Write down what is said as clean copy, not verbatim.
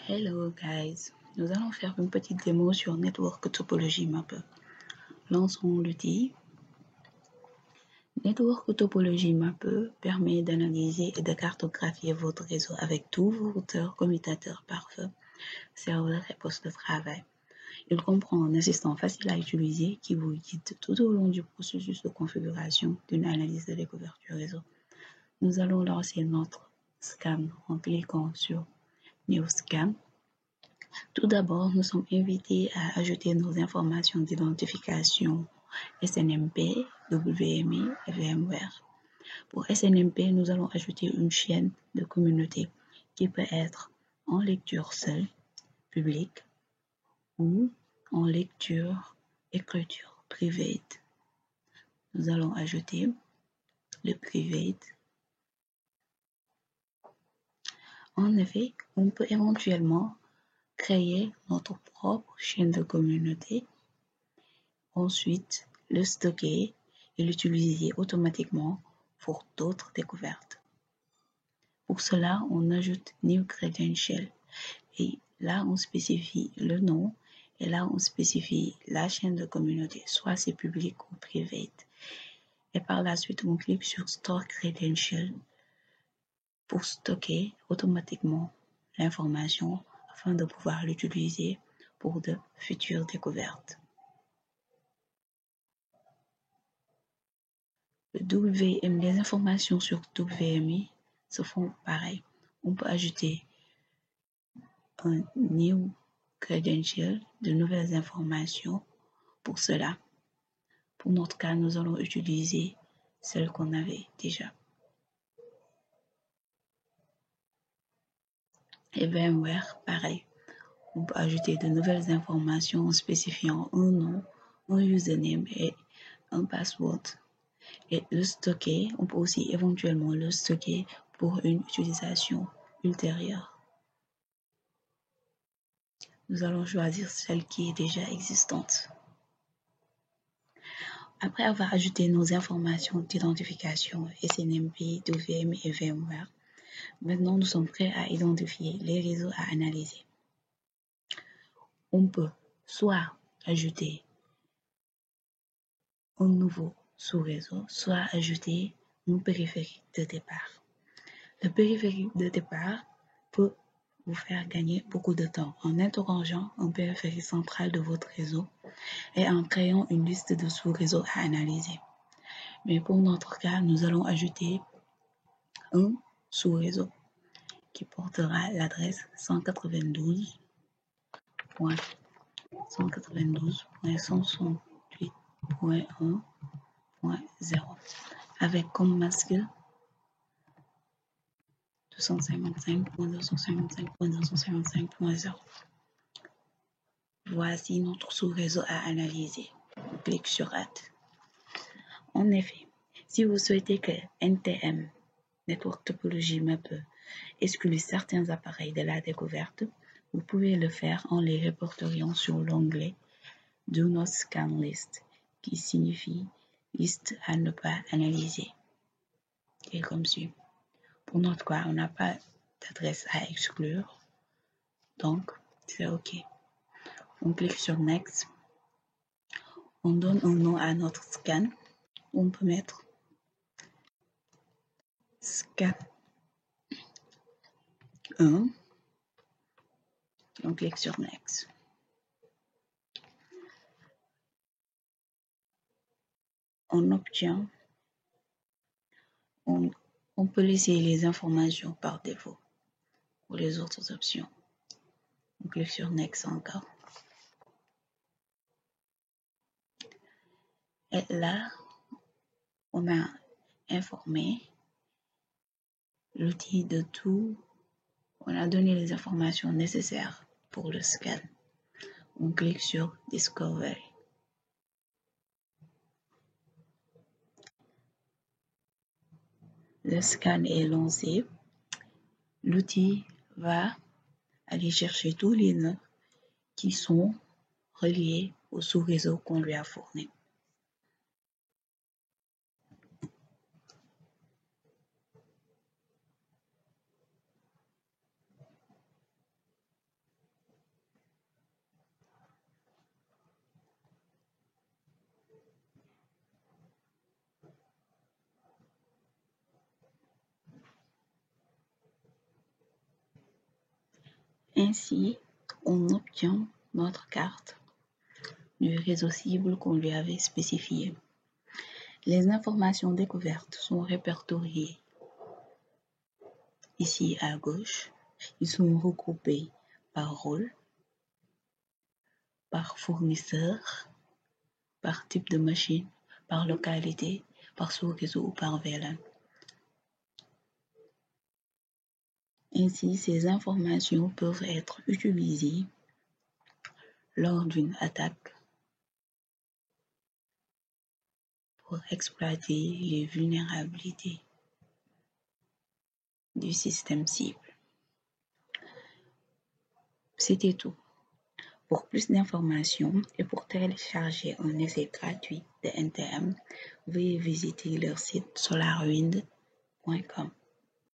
Hello guys, nous allons faire une petite démo sur Network Topology Mapper. Lançons l'outil. Network Topology Mapper permet d'analyser et de cartographier votre réseau avec tous vos routeurs, commutateurs, pare-feu, serveurs et postes de travail. Il comprend un assistant facile à utiliser qui vous guide tout au long du processus de configuration d'une analyse de découverte du réseau. Nous allons lancer notre scan en cliquant sur New Scan. Tout d'abord, nous sommes invités à ajouter nos informations d'identification SNMP, WMI et VMware. Pour SNMP, nous allons ajouter une chaîne de communauté qui peut être en lecture seule, publique, ou en lecture-écriture private. Nous allons ajouter le private. En effet, on peut éventuellement créer notre propre chaîne de communauté, ensuite le stocker et l'utiliser automatiquement pour d'autres découvertes. Pour cela, on ajoute New Credential et là on spécifie le nom et là on spécifie la chaîne de communauté, soit c'est public ou privé. Et par la suite, on clique sur Store Credential pour stocker automatiquement l'information afin de pouvoir l'utiliser pour de futures découvertes. Le WMI, les informations sur WMI se font pareil. On peut ajouter un New Credential, de nouvelles informations pour cela. Pour notre cas, nous allons utiliser celle qu'on avait déjà. Et VMware, pareil. On peut ajouter de nouvelles informations en spécifiant un nom, un username et un password. Et le stocker, on peut aussi éventuellement le stocker pour une utilisation ultérieure. Nous allons choisir celle qui est déjà existante. Après avoir ajouté nos informations d'identification SNMP, WMI et VMware, maintenant nous sommes prêts à identifier les réseaux à analyser. On peut soit ajouter un nouveau sous-réseau, soit ajouter un périphérique de départ. Le périphérique de départ peut vous faire gagner beaucoup de temps en interrogeant un périphérique central de votre réseau et en créant une liste de sous-réseaux à analyser. Mais pour notre cas, nous allons ajouter un sous-réseau qui portera l'adresse 192.168.1.0 avec comme masque 255.255.255.0. Voici notre sous-réseau à analyser. On clique sur Add. En effet, si vous souhaitez que NTM, Network Topology Mapper, exclue certains appareils de la découverte, vous pouvez le faire en les répertoriant sur l'onglet Do Not Scan List, qui signifie liste à ne pas analyser. Et comme suit. Pour notre cas, on n'a pas d'adresse à exclure, donc c'est OK. On clique sur Next. On donne un nom à notre scan. On peut mettre scan 1. On clique sur Next. On obtient, on peut laisser les informations par défaut pour les autres options. On clique sur Next encore. Et là, on a informé l'outil de tout. On a donné les informations nécessaires pour le scan. On clique sur Discovery. Le scan est lancé. L'outil va aller chercher tous les nœuds qui sont reliés au sous-réseau qu'on lui a fourni. Ainsi, on obtient notre carte du réseau cible qu'on lui avait spécifié. Les informations découvertes sont répertoriées ici à gauche. Ils sont regroupés par rôle, par fournisseur, par type de machine, par localité, par sous-réseau ou par VLAN. Ainsi, ces informations peuvent être utilisées lors d'une attaque pour exploiter les vulnérabilités du système cible. C'était tout. Pour plus d'informations et pour télécharger un essai gratuit de NTM, veuillez visiter leur site solarwind.com.